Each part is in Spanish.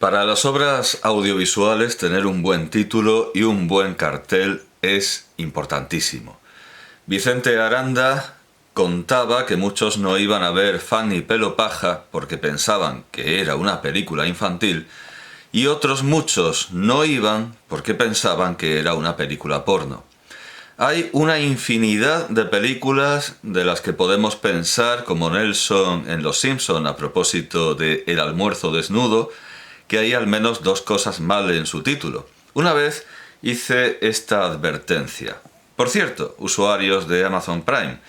Para las obras audiovisuales, tener un buen título y un buen cartel es importantísimo. Vicente Aranda contaba que muchos no iban a ver Fanny Pelo Paja porque pensaban que era una película infantil y otros muchos no iban porque pensaban que era una película porno. Hay una infinidad de películas de las que podemos pensar, como Nelson en Los Simpson a propósito de El almuerzo desnudo, que hay al menos dos cosas mal en su título. Una vez hice esta advertencia. Por cierto, usuarios de Amazon Prime,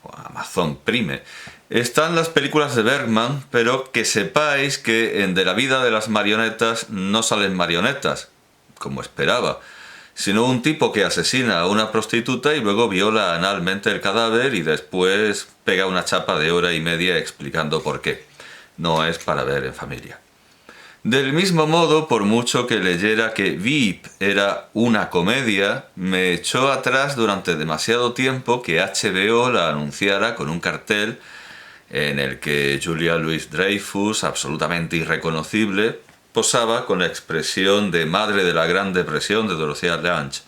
o Amazon Prime, están las películas de Bergman, pero que sepáis que en De la vida de las marionetas no salen marionetas, como esperaba, sino un tipo que asesina a una prostituta y luego viola analmente el cadáver y después pega una chapa de hora y media explicando por qué. No es para ver en familia. Del mismo modo, por mucho que leyera que VIP era una comedia, me echó atrás durante demasiado tiempo que HBO la anunciara con un cartel en el que Julia Louis-Dreyfus, absolutamente irreconocible, posaba con la expresión de madre de la Gran Depresión de Dorothea Lange.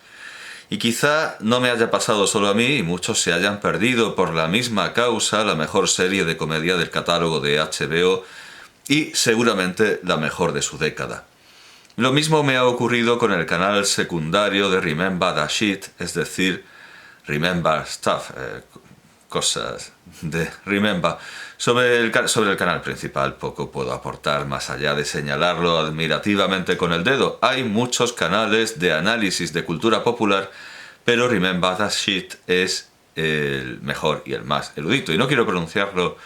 Y quizá no me haya pasado solo a mí y muchos se hayan perdido por la misma causa la mejor serie de comedia del catálogo de HBO y seguramente la mejor de su década. Lo mismo me ha ocurrido con el canal secundario de Remember the Shit, es decir, Remember Stuff, cosas de Remember. Sobre el canal principal poco puedo aportar más allá de señalarlo admirativamente con el dedo. Hay muchos canales de análisis de cultura popular, pero Remember the Shit es el mejor y el más erudito. Y no quiero pronunciarlo,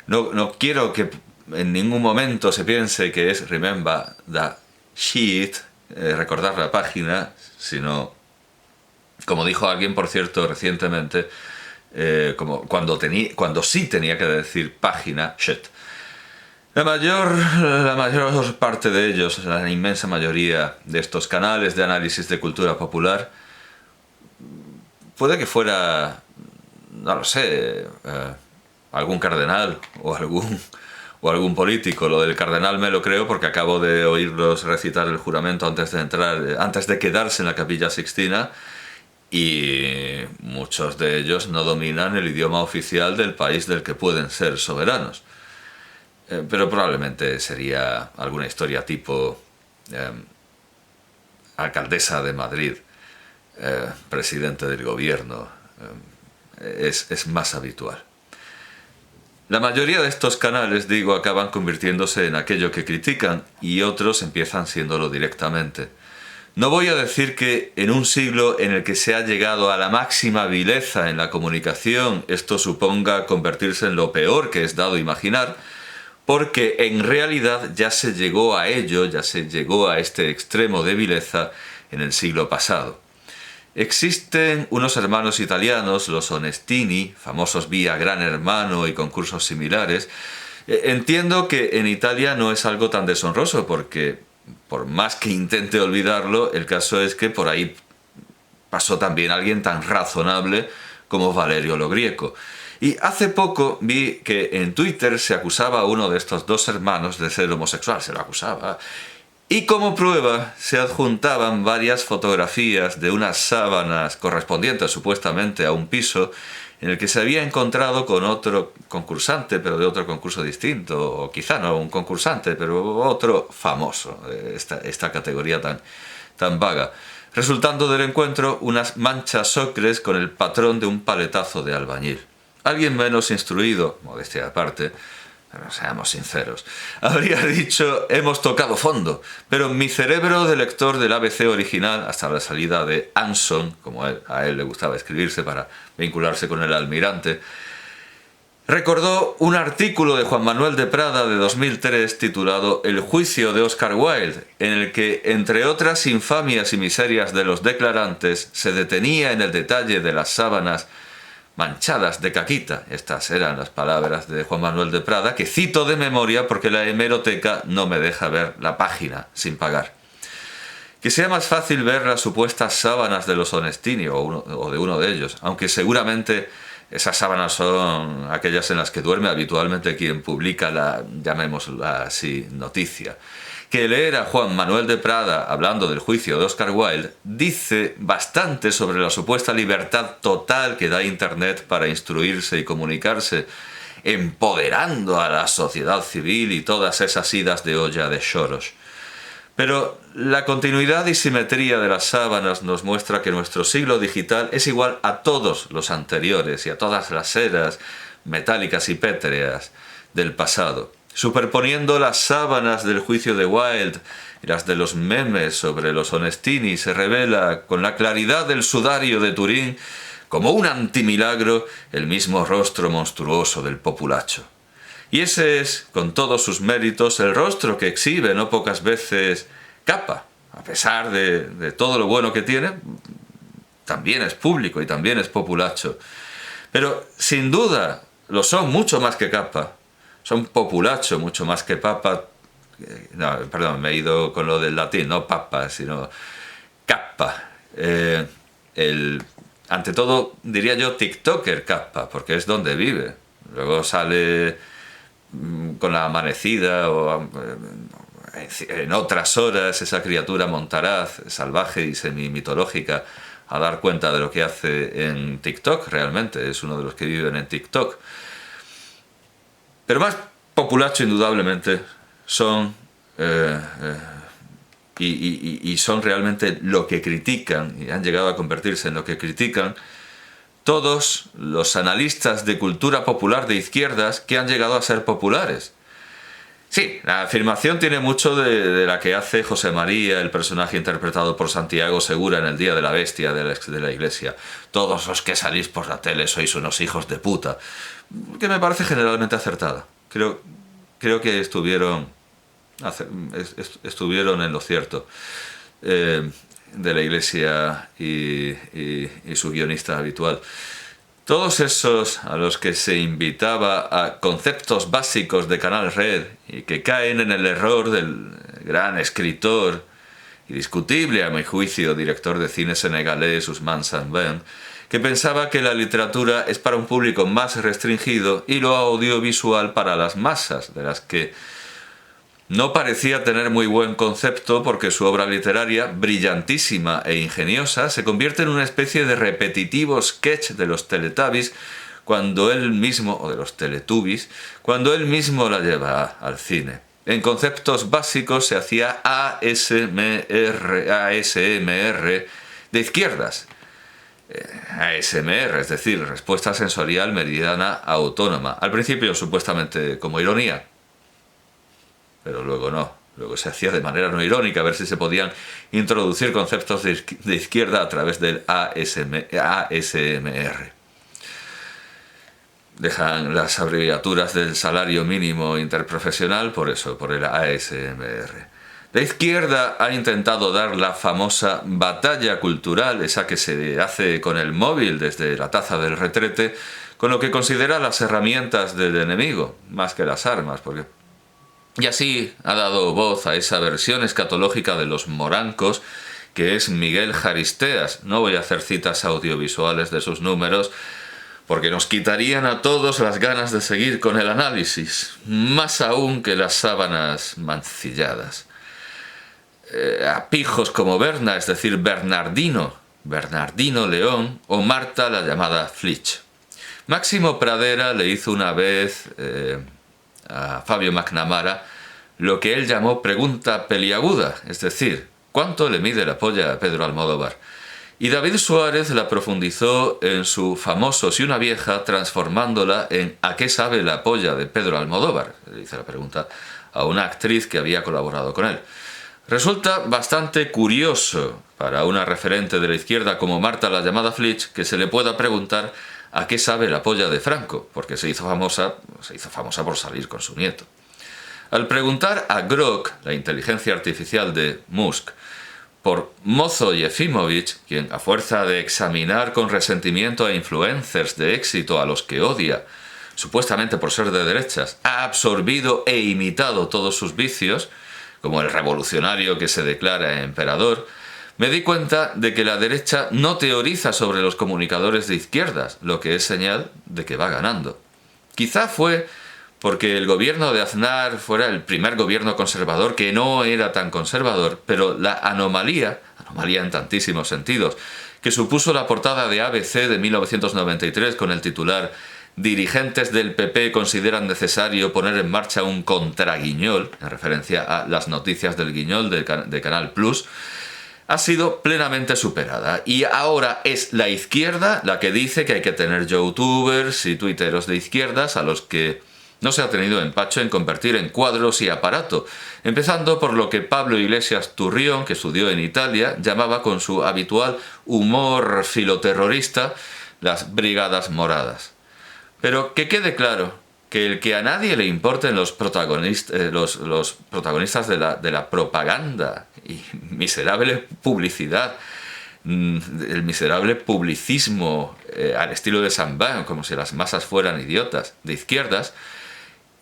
no quiero que en ningún momento se piense que es Remember the Shit, recordar la página, sino, como dijo alguien, por cierto, recientemente, como cuando sí tenía que decir página, shit. La mayor parte de ellos, la inmensa mayoría de estos canales de análisis de cultura popular, puede que fuera, no lo sé, algún cardenal o algún político. Lo del cardenal me lo creo porque acabo de oírlos recitar el juramento antes de quedarse en la Capilla Sixtina, y muchos de ellos no dominan el idioma oficial del país del que pueden ser soberanos. Pero probablemente sería alguna historia tipo alcaldesa de Madrid, presidente del gobierno. Es más habitual. La mayoría de estos canales, digo, acaban convirtiéndose en aquello que critican y otros empiezan siéndolo directamente. No voy a decir que en un siglo en el que se ha llegado a la máxima vileza en la comunicación esto suponga convertirse en lo peor que es dado imaginar, porque en realidad ya se llegó a ello, ya se llegó a este extremo de vileza en el siglo pasado. Existen unos hermanos italianos, los Onestini, famosos vía Gran Hermano y concursos similares. Entiendo que en Italia no es algo tan deshonroso porque, por más que intente olvidarlo, el caso es que por ahí pasó también alguien tan razonable como Valerio Logrieco. Y hace poco vi que en Twitter se acusaba a uno de estos dos hermanos de ser homosexual, se lo acusaba. Y como prueba se adjuntaban varias fotografías de unas sábanas correspondientes supuestamente a un piso en el que se había encontrado con otro concursante, pero de otro concurso distinto, o quizá no un concursante, pero otro famoso, esta categoría tan vaga, resultando del encuentro unas manchas ocres con el patrón de un paletazo de albañil. Alguien menos instruido, modestia aparte, pero seamos sinceros, habría dicho hemos tocado fondo, pero mi cerebro de lector del ABC original, hasta la salida de Anson, como a él le gustaba escribirse para vincularse con el almirante, recordó un artículo de Juan Manuel de Prada de 2003 titulado El juicio de Oscar Wilde, en el que, entre otras infamias y miserias de los declarantes, se detenía en el detalle de las sábanas manchadas de caquita. Estas eran las palabras de Juan Manuel de Prada, que cito de memoria porque la hemeroteca no me deja ver la página sin pagar. Que sea más fácil ver las supuestas sábanas de los Onestini o de uno de ellos, aunque seguramente esas sábanas son aquellas en las que duerme habitualmente quien publica la, llamémosla así, noticia. que leer a Juan Manuel de Prada hablando del juicio de Oscar Wilde dice bastante sobre la supuesta libertad total que da Internet para instruirse y comunicarse, empoderando a la sociedad civil y todas esas idas de olla de Soros. Pero la continuidad y simetría de las sábanas nos muestra que nuestro siglo digital es igual a todos los anteriores y a todas las eras metálicas y pétreas del pasado. Superponiendo las sábanas del juicio de Wilde y las de los memes sobre los Onestini, se revela con la claridad del sudario de Turín, como un antimilagro, el mismo rostro monstruoso del populacho. Y ese es, con todos sus méritos, el rostro que exhibe no pocas veces Capa. A pesar de todo lo bueno que tiene, también es público y también es populacho. Pero, sin duda, lo son mucho más que Capa. Son populacho mucho más que papa. No, perdón, me he ido con lo del latín, no papa, sino kappa. Ante todo, diría yo, TikToker kappa, porque es donde vive. Luego sale con la amanecida o en otras horas esa criatura montaraz, salvaje y semi-mitológica, a dar cuenta de lo que hace en TikTok. Realmente es uno de los que viven en TikTok. Pero más populacho, indudablemente, son y son realmente lo que critican, y han llegado a convertirse en lo que critican, todos los analistas de cultura popular de izquierdas que han llegado a ser populares. Sí, la afirmación tiene mucho de la que hace José María, el personaje interpretado por Santiago Segura en El Día de la Bestia de la Iglesia. Todos los que salís por la tele sois unos hijos de puta. Que me parece generalmente acertada. Creo que estuvieron en lo cierto de la Iglesia y su guionista habitual. Todos esos a los que se invitaba a conceptos básicos de Canal Red y que caen en el error del gran escritor y discutible, a mi juicio, director de cine senegalés Ousmane Sembène, que pensaba que la literatura es para un público más restringido y lo audiovisual para las masas, de las que no parecía tener muy buen concepto porque su obra literaria, brillantísima e ingeniosa, se convierte en una especie de repetitivo sketch de los Teletubbies cuando él mismo, o de los Teletubbies, cuando él mismo la lleva al cine. En conceptos básicos se hacía ASMR de izquierdas. ASMR, es decir, respuesta sensorial meridiana autónoma. Al principio supuestamente como ironía, pero luego no. Luego se hacía de manera no irónica, a ver si se podían introducir conceptos de izquierda a través del ASMR. Dejan las abreviaturas del salario mínimo interprofesional por eso, por el ASMR. La izquierda ha intentado dar la famosa batalla cultural, esa que se hace con el móvil desde la taza del retrete, con lo que considera las herramientas del enemigo, más que las armas, porque... Y así ha dado voz a esa versión escatológica de los morancos, que es Miguel Jaristeas. No voy a hacer citas audiovisuales de sus números, porque nos quitarían a todos las ganas de seguir con el análisis, más aún que las sábanas mancilladas. A pijos como Berna, es decir, Bernardino León, o Marta la llamada Flitch. Máximo Pradera le hizo una vez a Fabio McNamara lo que él llamó pregunta peliaguda, es decir, ¿cuánto le mide la polla a Pedro Almodóvar? Y David Suárez la profundizó en su famoso Si una vieja, transformándola en ¿a qué sabe la polla de Pedro Almodóvar? Le hice la pregunta a una actriz que había colaborado con él. Resulta bastante curioso para una referente de la izquierda como Marta la llamada Flitch que se le pueda preguntar a qué sabe la polla de Franco, porque se hizo famosa por salir con su nieto. Al preguntar a Grok, la inteligencia artificial de Musk, por Mozo Yefimovich, quien a fuerza de examinar con resentimiento a influencers de éxito a los que odia, supuestamente por ser de derechas, ha absorbido e imitado todos sus vicios, como el revolucionario que se declara emperador, me di cuenta de que la derecha no teoriza sobre los comunicadores de izquierdas, lo que es señal de que va ganando. Quizá fue porque el gobierno de Aznar fuera el primer gobierno conservador que no era tan conservador, pero la anomalía en tantísimos sentidos, que supuso la portada de ABC de 1993 con el titular «Dirigentes del PP consideran necesario poner en marcha un contraguiñol», en referencia a las noticias del Guiñol de Canal Plus, ha sido plenamente superada. Y ahora es la izquierda la que dice que hay que tener youtubers y tuiteros de izquierdas a los que no se ha tenido empacho en convertir en cuadros y aparato, empezando por lo que Pablo Iglesias Turrión, que estudió en Italia, llamaba con su habitual humor filoterrorista las brigadas moradas. Pero que quede claro que el que a nadie le importen los protagonistas de la propaganda y miserable publicidad, el miserable publicismo al estilo de Saint-Beuve, como si las masas fueran idiotas, de izquierdas,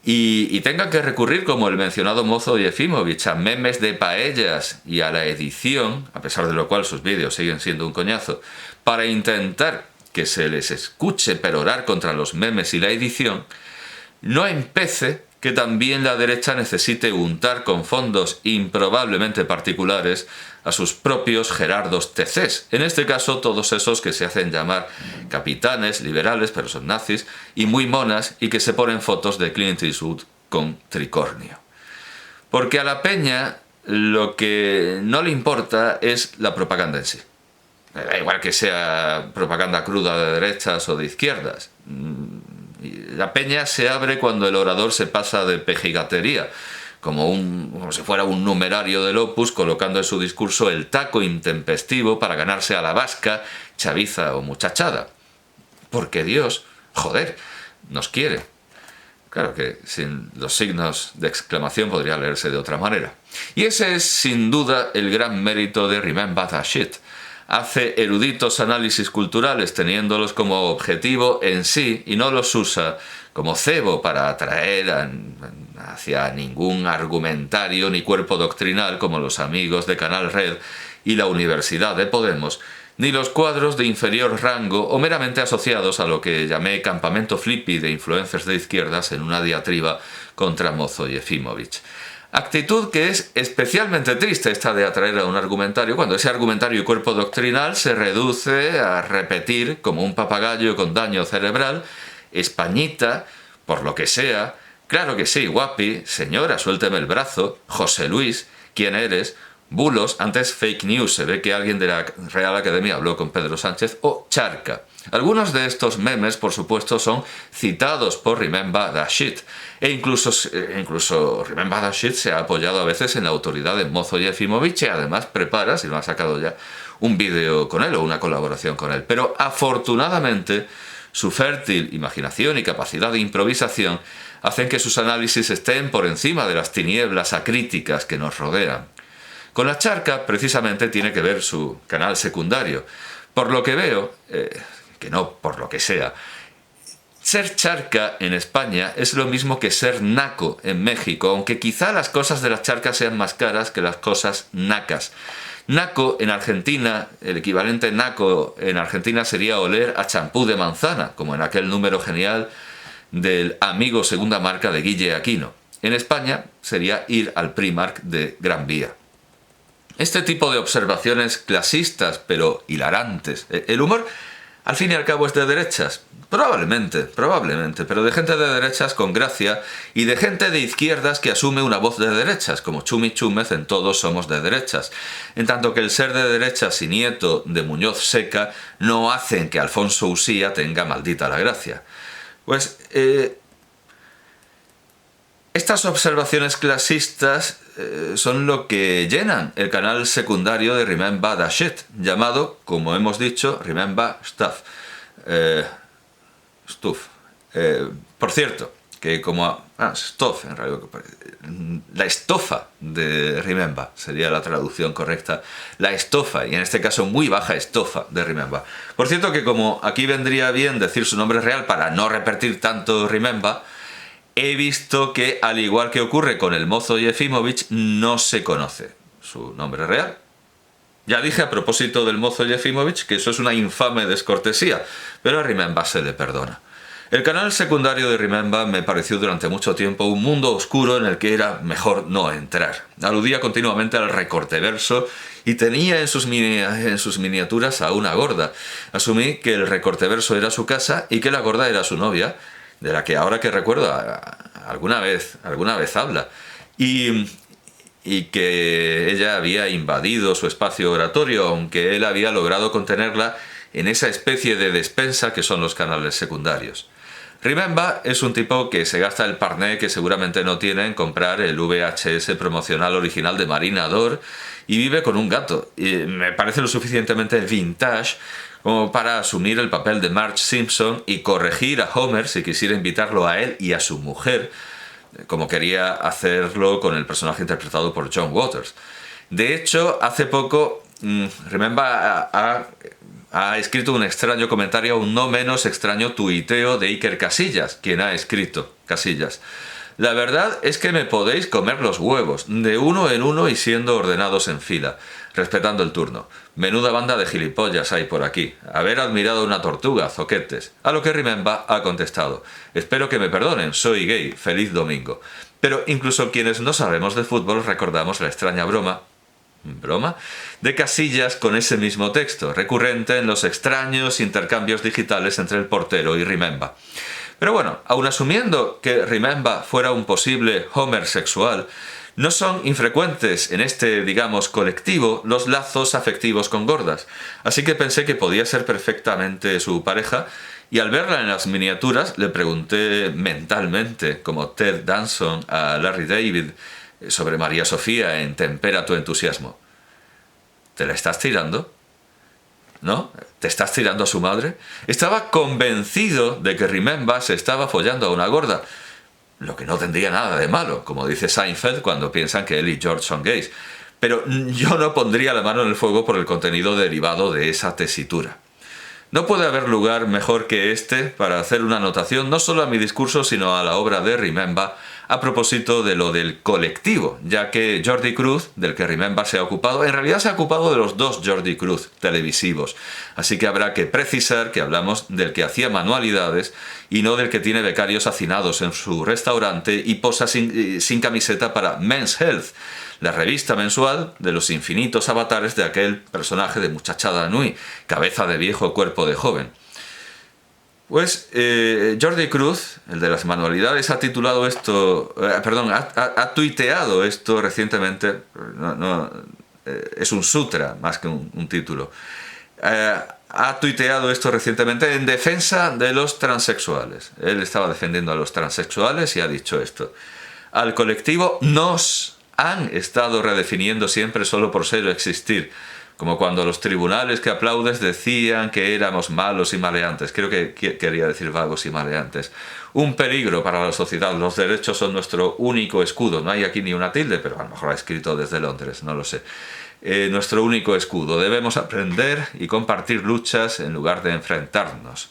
y tengan que recurrir, como el mencionado mozo Yefimowitz, a memes de paellas y a la edición, a pesar de lo cual sus vídeos siguen siendo un coñazo, para intentar que se les escuche perorar contra los memes y la edición, no empece que también la derecha necesite untar con fondos improbablemente particulares a sus propios Gerardos TCs, en este caso todos esos que se hacen llamar capitanes, liberales, pero son nazis, y muy monas, y que se ponen fotos de Clint Eastwood con tricornio. Porque a la peña lo que no le importa es la propaganda en sí. Da igual que sea propaganda cruda de derechas o de izquierdas. La peña se abre cuando el orador se pasa de pejigatería, como si fuera un numerario del Opus, colocando en su discurso el taco intempestivo para ganarse a la vasca, chaviza o muchachada. Porque Dios, joder, nos quiere. Claro que sin los signos de exclamación podría leerse de otra manera. Y ese es sin duda el gran mérito de Remember That Shit. Hace eruditos análisis culturales teniéndolos como objetivo en sí y no los usa como cebo para atraer hacia ningún argumentario ni cuerpo doctrinal como los amigos de Canal Red y la Universidad de Podemos, ni los cuadros de inferior rango o meramente asociados a lo que llamé campamento flippy de influencers de izquierdas en una diatriba contra Mozo Yefimowitz. Actitud que es especialmente triste esta de atraer a un argumentario cuando ese argumentario y cuerpo doctrinal se reduce a repetir como un papagayo con daño cerebral: Españita, por lo que sea, claro que sí, guapi, señora, suélteme el brazo, José Luis, ¿quién eres?, bulos, antes fake news, se ve que alguien de la Real Academia habló con Pedro Sánchez, o charca. Algunos de estos memes, por supuesto, son citados por Remember That Shit, e incluso Remember That Shit se ha apoyado a veces en la autoridad de Mozo Yefimowitz y además prepara, si no ha sacado ya, un vídeo con él o una colaboración con él. Pero afortunadamente su fértil imaginación y capacidad de improvisación hacen que sus análisis estén por encima de las tinieblas acríticas que nos rodean. Con la charca, precisamente, tiene que ver su canal secundario. Por lo que veo, que no por lo que sea, ser charca en España es lo mismo que ser naco en México, aunque quizá las cosas de las charcas sean más caras que las cosas nacas. Naco en Argentina, el equivalente naco en Argentina sería oler a champú de manzana, como en aquel número genial del Amigo Segunda Marca de Guille Aquino. En España sería ir al Primark de Gran Vía. Este tipo de observaciones clasistas, pero hilarantes. El humor, al fin y al cabo, es de derechas. Probablemente, pero de gente de derechas con gracia y de gente de izquierdas que asume una voz de derechas, como Chumi Chúmez en Todos somos de derechas. En tanto que el ser de derechas y nieto de Muñoz Seca no hacen que Alfonso Usía tenga maldita la gracia. Pues estas observaciones clasistas son lo que llenan el canal secundario de Remember That Shit, llamado, como hemos dicho, Remember Stuff. Por cierto, que como... Stuff, en realidad. La estofa de Remember sería la traducción correcta. La estofa, y en este caso muy baja estofa de Remember. Por cierto que como aquí vendría bien decir su nombre real para no repetir tanto Remember, he visto que, al igual que ocurre con el mozo Yefimowitz, no se conoce su nombre real. Ya dije a propósito del mozo Yefimowitz que eso es una infame descortesía, pero a Remember se le perdona. El canal secundario de Remember me pareció durante mucho tiempo un mundo oscuro en el que era mejor no entrar. Aludía continuamente al recorteverso y tenía en sus miniaturas a una gorda. Asumí que el recorteverso era su casa y que la gorda era su novia, de la que ahora que recuerdo alguna vez habla. Y que ella había invadido su espacio oratorio, aunque él había logrado contenerla en esa especie de despensa que son los canales secundarios. Remember es un tipo que se gasta el parné que seguramente no tiene en comprar el VHS promocional original de Marinador y vive con un gato. Y me parece lo suficientemente vintage como para asumir el papel de Marge Simpson y corregir a Homer si quisiera invitarlo a él y a su mujer, como quería hacerlo con el personaje interpretado por John Waters. De hecho, hace poco Remember ha escrito un extraño comentario, un no menos extraño tuiteo de Iker Casillas, quien ha escrito Casillas. La verdad es que me podéis comer los huevos, de uno en uno y siendo ordenados en fila, respetando el turno. Menuda banda de gilipollas hay por aquí. Haber admirado una tortuga, zoquetes. A lo que Remember ha contestado: espero que me perdonen, soy gay, feliz domingo. Pero incluso quienes no sabemos de fútbol recordamos la extraña broma de Casillas con ese mismo texto, recurrente en los extraños intercambios digitales entre el portero y Remember. Pero bueno, aun asumiendo que Remember fuera un posible Homer sexual, no son infrecuentes en este, digamos, colectivo los lazos afectivos con gordas, así que pensé que podía ser perfectamente su pareja, y al verla en las miniaturas le pregunté mentalmente, como Ted Danson a Larry David, sobre María Sofía en Tempera tu entusiasmo. ¿Te la estás tirando? ¿No? ¿Te estás tirando a su madre? Estaba convencido de que Remember se estaba follando a una gorda, lo que no tendría nada de malo, como dice Seinfeld cuando piensan que él y George son gays. Pero yo no pondría la mano en el fuego por el contenido derivado de esa tesitura. No puede haber lugar mejor que este para hacer una anotación no solo a mi discurso sino a la obra de Remember a propósito de lo del colectivo, ya que Jordi Cruz, del que Remember se ha ocupado, en realidad se ha ocupado de los dos Jordi Cruz televisivos, así que habrá que precisar que hablamos del que hacía manualidades y no del que tiene becarios hacinados en su restaurante y posa sin camiseta para Men's Health, la revista mensual de los infinitos avatares de aquel personaje de muchachada nui, cabeza de viejo, cuerpo de joven. Pues Jordi Cruz, el de las manualidades, ha titulado esto, ha tuiteado esto recientemente, es un sutra más que un título, ha tuiteado esto recientemente en defensa de los transexuales. Él estaba defendiendo a los transexuales y ha dicho esto: al colectivo nos han estado redefiniendo siempre solo por ser o existir, como cuando los tribunales que aplaudes decían que éramos malos y maleantes. Creo que quería decir vagos y maleantes. Un peligro para la sociedad. Los derechos son nuestro único escudo. No hay aquí ni una tilde, pero a lo mejor ha escrito desde Londres, no lo sé. Nuestro único escudo. Debemos aprender y compartir luchas en lugar de enfrentarnos.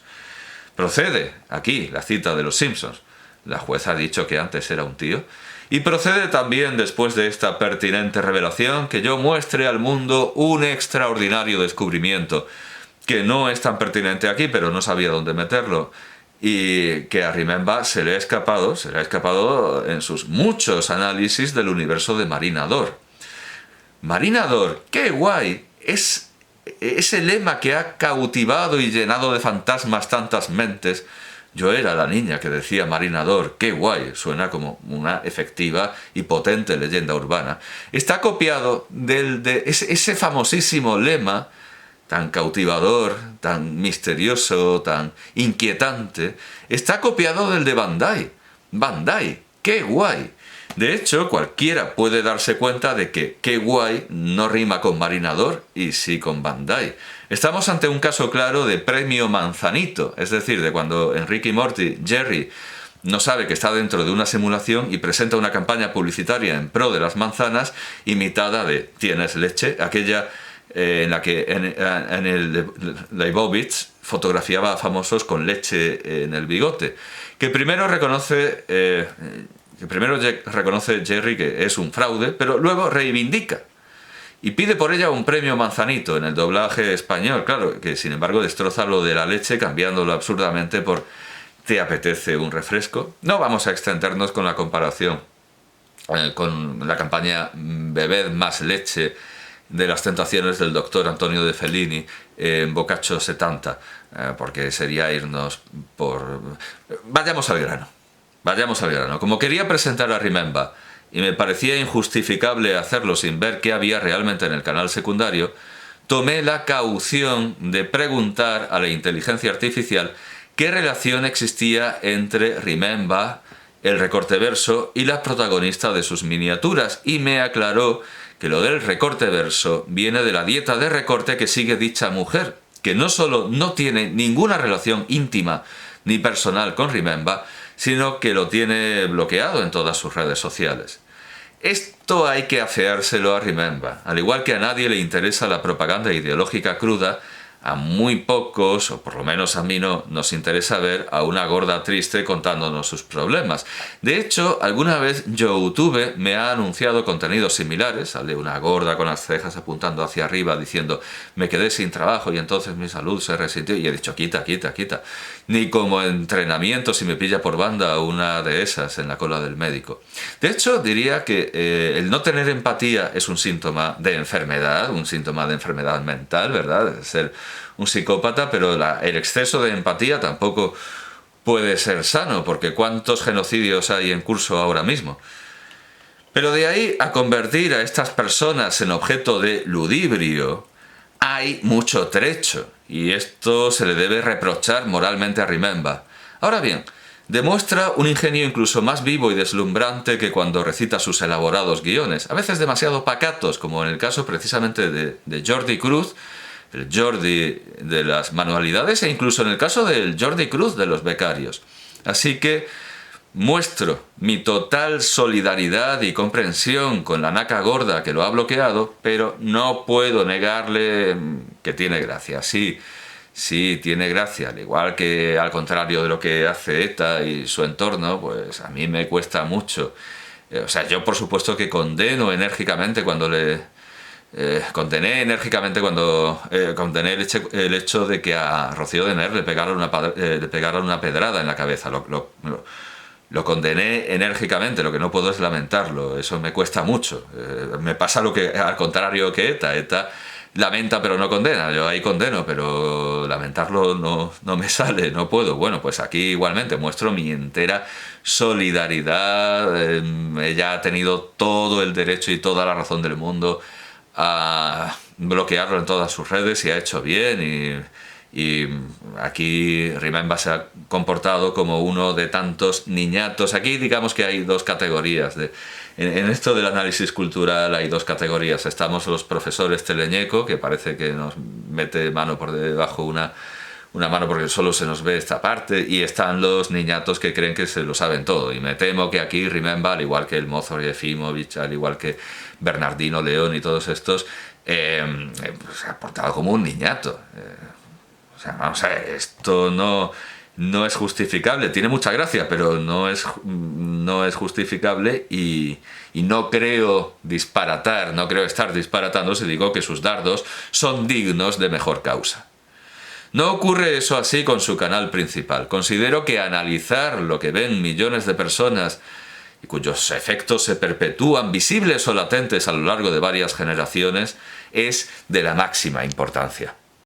Procede aquí la cita de los Simpsons. La jueza ha dicho que antes era un tío. Y procede también, después de esta pertinente revelación, que yo muestre al mundo un extraordinario descubrimiento, que no es tan pertinente aquí, pero no sabía dónde meterlo, y que a Remember se le ha escapado en sus muchos análisis del universo de Marinador. Marinador, qué guay, es ese lema que ha cautivado y llenado de fantasmas tantas mentes. Yo era la niña que decía Marinador, qué guay, suena como una efectiva y potente leyenda urbana. Está copiado de ese famosísimo lema, tan cautivador, tan misterioso, tan inquietante, está copiado del de Bandai. Bandai, qué guay. De hecho, cualquiera puede darse cuenta de que qué guay no rima con Marinador y sí con Bandai. Estamos ante un caso claro de premio manzanito, es decir, de cuando en Rick y Morty, Jerry no sabe que está dentro de una simulación y presenta una campaña publicitaria en pro de las manzanas imitada de ¿tienes leche? Aquella en la que en el Leibovitz fotografiaba a famosos con leche en el bigote, que primero reconoce Jerry que es un fraude, pero luego reivindica y pide por ella un premio manzanito en el doblaje español, claro, que sin embargo destroza lo de la leche cambiándolo absurdamente por ¿Te apetece un refresco? No vamos a extendernos con la comparación con la campaña Bebed más leche de las tentaciones del doctor Antonio de Fellini en Boccaccio 70, porque sería irnos por... Vayamos al grano, vayamos al grano. Como quería presentar a Remember y me parecía injustificable hacerlo sin ver qué había realmente en el canal secundario, tomé la caución de preguntar a la inteligencia artificial qué relación existía entre Remember, el recorte verso y la protagonista de sus miniaturas, y me aclaró que lo del recorte verso viene de la dieta de recorte que sigue dicha mujer, que no solo no tiene ninguna relación íntima ni personal con Remember, sino que lo tiene bloqueado en todas sus redes sociales. Esto hay que afeárselo a Remember. Al igual que a nadie le interesa la propaganda ideológica cruda, a muy pocos, o por lo menos a mí no, nos interesa ver a una gorda triste contándonos sus problemas. De hecho, alguna vez YouTube me ha anunciado contenidos similares. Sale una gorda con las cejas apuntando hacia arriba diciendo me quedé sin trabajo y entonces mi salud se resintió, y he dicho quita. Ni como entrenamiento si me pilla por banda una de esas en la cola del médico. De hecho, diría que el no tener empatía es un síntoma de enfermedad, un síntoma de enfermedad mental, ¿verdad? De ser un psicópata, pero el exceso de empatía tampoco puede ser sano, porque ¿cuántos genocidios hay en curso ahora mismo? Pero de ahí a convertir a estas personas en objeto de ludibrio, hay mucho trecho, y esto se le debe reprochar moralmente a Remember. Ahora bien, demuestra un ingenio incluso más vivo y deslumbrante que cuando recita sus elaborados guiones, a veces demasiado pacatos, como en el caso precisamente de Jordi Cruz, el Jordi de las manualidades, e incluso en el caso del Jordi Cruz de los becarios. Así que muestro mi total solidaridad y comprensión con la naca gorda que lo ha bloqueado, pero no puedo negarle que tiene gracia. Sí, tiene gracia, al igual que al contrario de lo que hace ETA y su entorno, pues a mí me cuesta mucho. O sea, yo por supuesto que condeno enérgicamente cuando condené el hecho de que a Rocío de Ner le pegaran una pedrada en la cabeza. Lo condené enérgicamente, lo que no puedo es lamentarlo, eso me cuesta mucho. Me pasa al contrario que ETA. ETA lamenta pero no condena, yo ahí condeno, pero lamentarlo no me sale, no puedo. Bueno, pues aquí igualmente muestro mi entera solidaridad. Ella ha tenido todo el derecho y toda la razón del mundo a bloquearlo en todas sus redes, y ha hecho bien, y aquí Remember se ha comportado como uno de tantos niñatos. Aquí digamos que hay dos categorías. En esto del análisis cultural hay dos categorías. Estamos los profesores teleñeco, que parece que nos mete mano por debajo una mano porque solo se nos ve esta parte, y están los niñatos que creen que se lo saben todo. Y me temo que aquí Remember, al igual que el Mozart y Efimowitsch, al igual que Bernardino León y todos estos, se ha portado como un niñato. O sea, vamos a ver, esto no es justificable. Tiene mucha gracia, pero no es justificable, y no creo estar disparatando si digo que sus dardos son dignos de mejor causa. No ocurre eso así con su canal principal. Considero que analizar lo que ven millones de personas y cuyos efectos se perpetúan visibles o latentes a lo largo de varias generaciones es de la máxima importancia.